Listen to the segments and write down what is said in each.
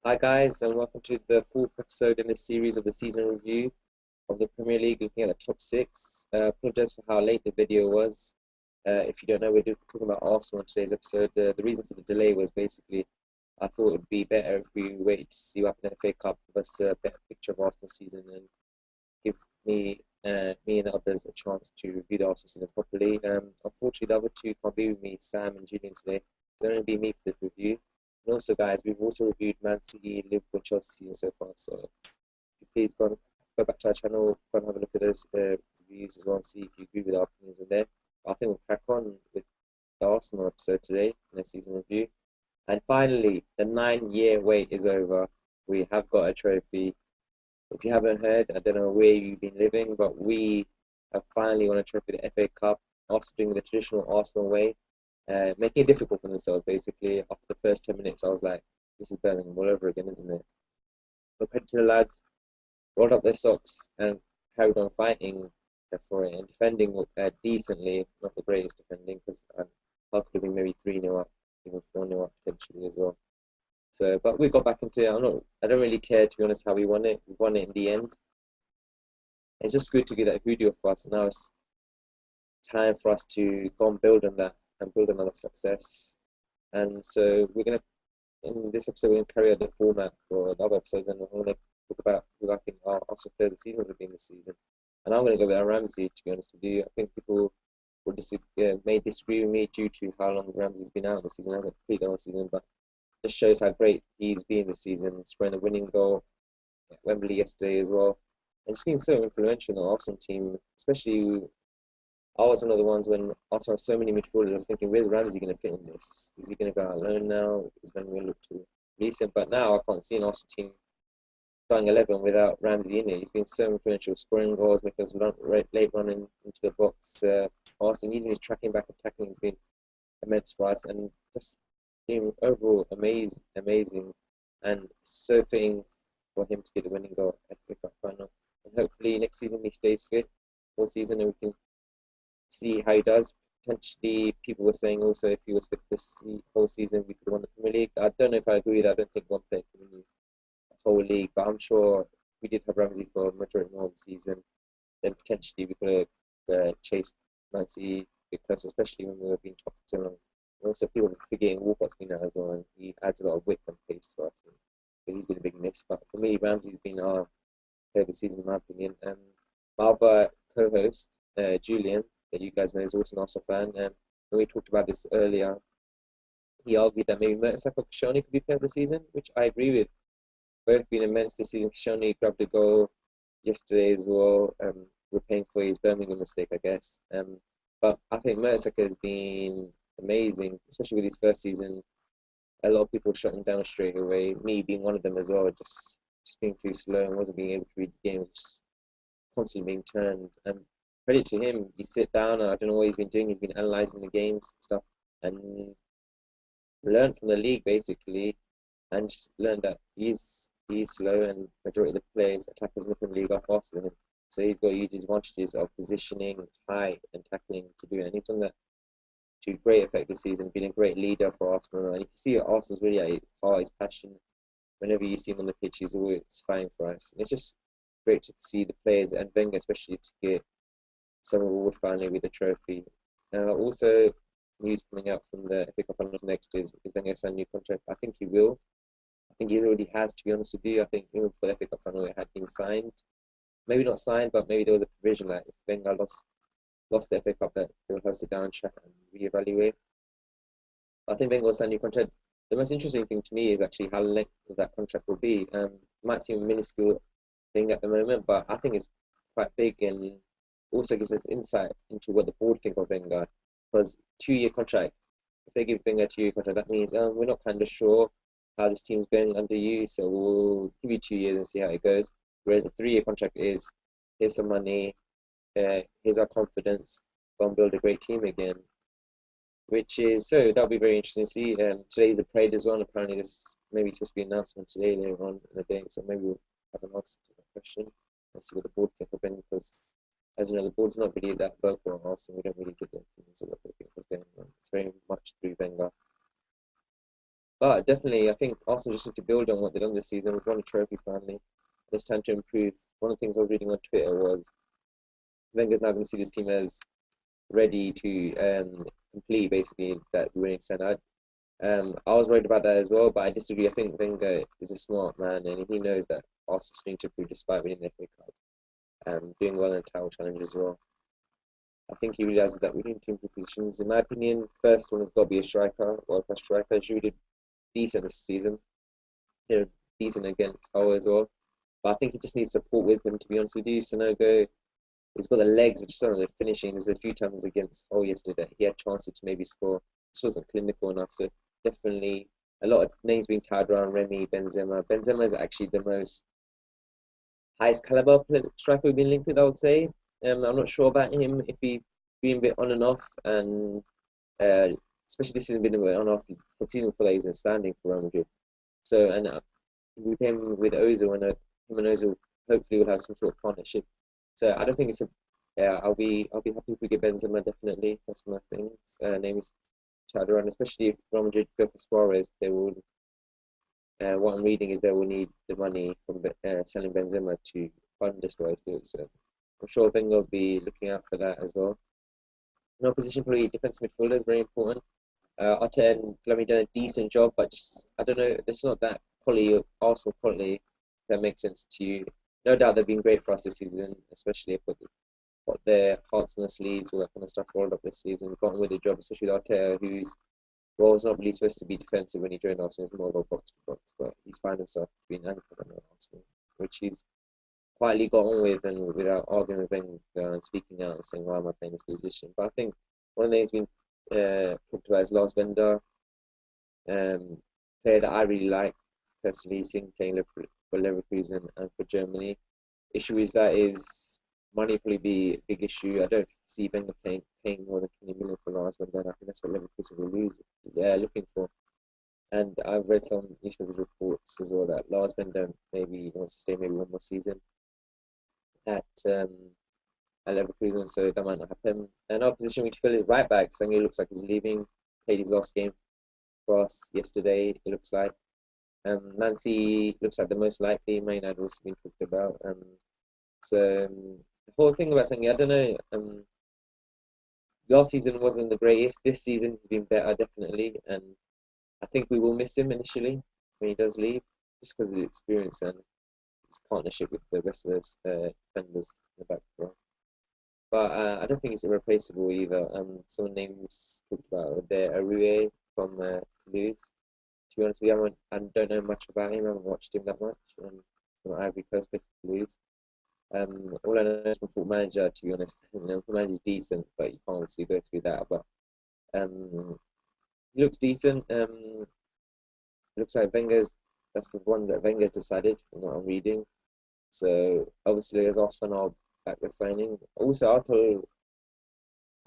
Hi guys, and welcome to the fourth episode in this series of the season review of the Premier League, looking at the top six. Apologize for how late the video was. If you don't know, we're talking about Arsenal in today's episode. The reason for the delay was basically I thought it would be better if we waited to see what happened in the FA Cup, give us a better picture of Arsenal's season and give me and others a chance to review the Arsenal season properly. Unfortunately, the other two can't be with me, Sam and Julian today. It's only be me for this review. And also, guys, we've also reviewed Man City, Liverpool, Chelsea season so far. So please go back to our channel, go and have a look at those reviews as well and see if you agree with our opinions in there. But I think we'll crack on with the Arsenal episode today in the season review. And finally, the 9-year wait is over. We have got a trophy. If you haven't heard, I don't know where you've been living, but we have finally won a trophy, the FA Cup, also doing the traditional Arsenal way, making it difficult for themselves, basically. After the first 10 minutes, I was like, this is Birmingham all over again, isn't it? But credit to the lads, rolled up their socks and carried on fighting for it and defending decently, not the greatest defending, because I could have been maybe 3-0 up, even 4-0 up potentially as well. So, but we got back into it. I don't really care, to be honest, how we won it. We won it in the end. It's just good to get that video for us. Now it's time for us to go and build on that and build another success. And so in this episode, we're gonna carry out the format for the other episodes, and we're gonna talk about who I think our Arsenal player of the seasons have been this season. And I'm gonna go with Ramsey, to be honest with you. I think people may disagree with me due to how long Ramsey's been out this season. He hasn't played all season, but just shows how great he's been this season, scoring a winning goal at Wembley yesterday as well. And it's been so influential in the Arsenal team, especially I was one of the ones when Arsenal have so many midfielders. I was thinking, where's Ramsey going to fit in this? Is he going to go out alone now? Is Ben going to look to release him? But now I can't see an Arsenal team starting 11 without Ramsey in it. He's been so influential, scoring goals, making us late running into the box, passing, even his tracking back and tackling has been immense for us, and just being overall amazing, and so fitting for him to get the winning goal at the Cup final. And hopefully next season he stays fit all season, and we can see how he does. Potentially, people were saying also if he was fit this whole season, we could have won the Premier League. I don't know if I agree with that. I don't think one player can win the whole league, but I'm sure if we did have Ramsey for a majority of the season, then potentially we could have chased Man City because, especially when we were being top for so long. Also, people are forgetting Walcott's been out as well, and he adds a lot of width and pace to our team. So he's been a big miss. But for me, Ramsey's been our player of the season, in my opinion. My other co-host, Julian, that you guys know is also an Arsenal fan, and when we talked about this earlier, he argued that maybe Mertesacker or Koscielny could be player of the season, which I agree with. Both been immense this season. Koscielny grabbed a goal yesterday as well, repaying for his Birmingham mistake, I guess. But I think Mertesacker has been amazing, especially with his first season. A lot of people shut him down straight away, me being one of them as well, just being too slow and wasn't being able to read the game, just constantly being turned. And credit to him, he sit down, and I don't know what he's been doing, he's been analysing the games and stuff, and learned from the league basically, and just learned that he's slow and majority of the players, attackers in the Premier League are faster than him. So he's got to use his advantages of positioning, height, and tackling to do it. And he's done that to great effect this season, been a great leader for Arsenal. And you can see Arsenal's really at his heart, his passion. Whenever you see him on the pitch, he's always fighting for us. And it's just great to see the players, and Wenger especially, to get some reward finally with the trophy. Also, news coming out from the FA Cup finals next is Wenger sign a new contract. I think he will. I think he already has, to be honest with you. I think even for the FA Cup final, it had been signed. Maybe not signed, but maybe there was a provision that if Wenger lost the FA Cup, that they'll have to sit down and chat and reevaluate. I think Wenger will sign a new contract. The most interesting thing to me is actually how length that contract will be. It might seem a minuscule thing at the moment, but I think it's quite big, and also gives us insight into what the board think of Wenger. Because 2-year contract, if they give Wenger a 2-year contract, that means we're not kind of sure how this team's going under you, so we'll give you 2 years and see how it goes. Whereas a 3-year contract is, here's some money, here's our confidence, go and build a great team again. So that'll be very interesting to see. Today's the parade as well, and apparently there's maybe supposed to be an announcement today later on in the day, so maybe we'll have an answer to that question and see what the board think of it, because as you know, the board's not really that vocal on Arsenal. We don't really get the opinions of what they think is going on. It's very much through Wenger. But definitely, I think Arsenal just need to build on what they've done this season. We've won a trophy finally. It's time to improve. One of the things I was reading on Twitter was Wenger's now going to see this team as ready to complete basically that winning standard. I was worried about that as well, but I disagree. I think Wenger is a smart man and he knows that Arsenal need to improve despite winning the FA Cup and doing well in the title challenge as well. I think he realizes that we need to improve positions. In my opinion, first one has got to be a striker, world class striker. Giroud did decent this season. They're decent against Hull as well. But I think he just needs support with him, to be honest with you. Sonogo, he's got the legs, but just not the finishing. There's a few times against Hull yesterday. He had chances to maybe score. This wasn't clinical enough. So definitely a lot of names being tied around Remy, Benzema. Benzema is actually the most highest caliber striker we've been linked with, I would say. I'm not sure about him if he's been a bit on and off, and uh, especially this season been a bit on and off. For season before that, he was standing for Real Madrid. So, and we came with Ozil, and him and Ozil hopefully will have some sort of partnership. So I don't think it's a. Yeah, I'll be happy if we get Benzema definitely. That's my thing. Name is Chadran, especially if Real Madrid go for Suarez, they will. What I'm reading is they will need the money from selling Benzema to fund the Suarez deal. So I'm sure Wenger will be looking out for that as well. In our position, probably defensive midfielder is very important. Arteta and Fleming done a decent job, but just I don't know. It's not that quality of Arsenal quality that makes sense to you. No doubt they've been great for us this season, especially if they got their hearts on their sleeves, all that kind of stuff rolled up this season. Got on with the job, especially with Arteta, whose role is not really supposed to be defensive when he joined Arsenal. It's more of a box to box, but he's found himself being anchored on Arsenal, which he's quietly got on with and without arguing with Wenger and speaking out and saying, why am I playing this position? But I think one of the things being talked about is Lars Bender, player that I really like personally, seeing playing for Leverkusen and for Germany. Issue is that is money probably be a big issue. I don't see Wenger paying more than 20 million for Lars Bender. I think that's what Leverkusen will lose. Looking for. And I've read some newspaper reports as well that Lars Bender maybe wants to stay maybe one more season at Leverkusen, so that might not happen. And our position we fill is right back. Sange looks like he's leaving. Played his last game for us yesterday, it looks like. Nancy looks like the most likely. Man United also been talked about. The whole thing about Sange, I don't know. Last season wasn't the greatest. This season he's been better, definitely. And I think we will miss him initially when he does leave, just because of the experience and his partnership with the rest of us defenders in the back row. But I don't think it's irreplaceable either. Some names talked about there, Arue from Toulouse. To be honest with you, I don't know much about him. I haven't watched him that much. From Ivory Coast, to Toulouse. All I know is from Football Manager, to be honest. Football Manager is decent, but you can't obviously go through that. But he looks decent. Looks like that's the one that Wenger's decided from what I'm reading. So obviously as Arsenal back the signing. Also I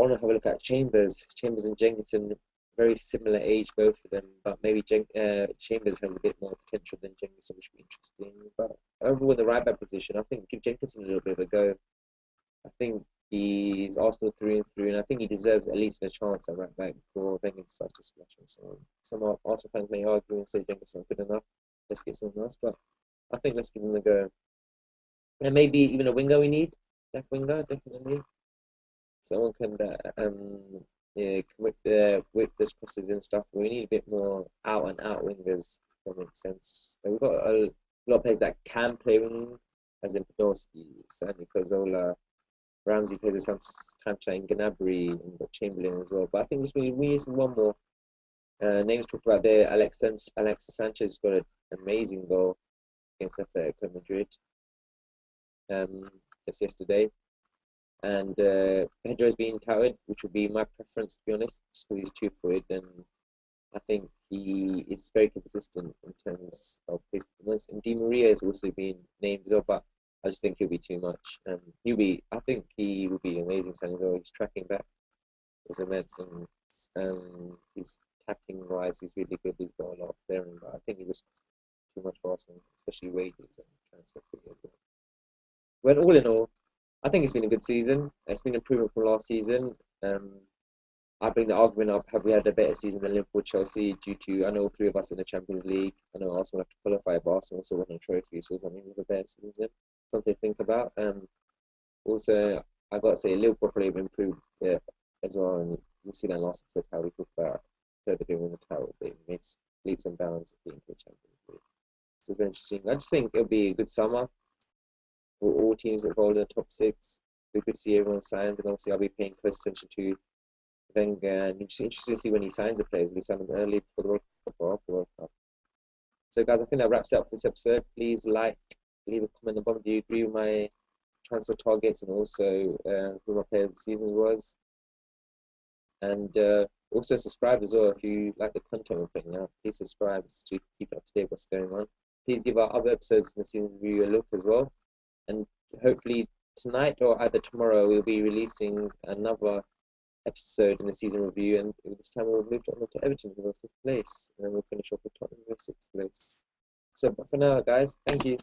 want to have a look at Chambers. Chambers and Jenkinson, very similar age, both of them, but maybe Chambers has a bit more potential than Jenkinson, which would be interesting. But overall in the right back position, I think give Jenkinson a little bit of a go. I think he's Arsenal through and through, and I think he deserves at least a chance at right back before Wenger decides to splash and so on. Some Arsenal fans may argue and say Jenkinson's good enough. Let's get someone else, but I think let's give him a go. And maybe even a winger we need, left winger definitely. Someone can whip this crosses and stuff. We need a bit more out and out wingers. If that makes sense. We've got a lot of players that can play wing, as in Podolski, certainly Cazorla. Ramsey plays some time in Gnabry and got Chamberlain as well. But I think we need one more. Names talked about there. Alexis Sanchez got an amazing goal against Atletico Madrid just yesterday. And Pedro is being touted, which would be my preference to be honest, just because he's 2-footed, and I think he is very consistent in terms of his performance. And Di Maria has also been named as well, but I just think he'll be too much. I think he will be amazing signing though. He's tracking back is immense, and he's tackling wise, he's really good. He's got a lot of flaring, but I think he was too much for Arsenal, especially wages and transfer fee as well. But all in all, I think it's been a good season. It's been an improvement from last season. I bring the argument up, have we had a better season than Liverpool, Chelsea, due to, I know all three of us in the Champions League. I know Arsenal have to qualify, but Arsenal also won a trophy, so something with a better season. Something to think about. Also, I got to say, Liverpool probably have improved as well, and we'll see that last episode how we talk about further doing the title. They made leaps and bounds of being to the Champions League. So it's very interesting. I just think it'll be a good summer for all teams involved in the top six. We could see everyone signs, and obviously I'll be paying close attention to Wenger, and it's interesting to see when he signs the players. Will he sign them early before the World Cup or after the World Cup? So, guys, I think that wraps it up for this episode. Please like, leave a comment above. Do you agree with my transfer targets and also who my player of the season was? And also subscribe as well if you like the content we're putting out. Please subscribe to keep up to date with what's going on. Please give our other episodes in the season review a look as well. And hopefully tonight or either tomorrow we'll be releasing another episode in the season review, and this time we'll move on to Everton in 5th place, and then we'll finish off with Tottenham in 6th place. So, but for now, guys, thank you.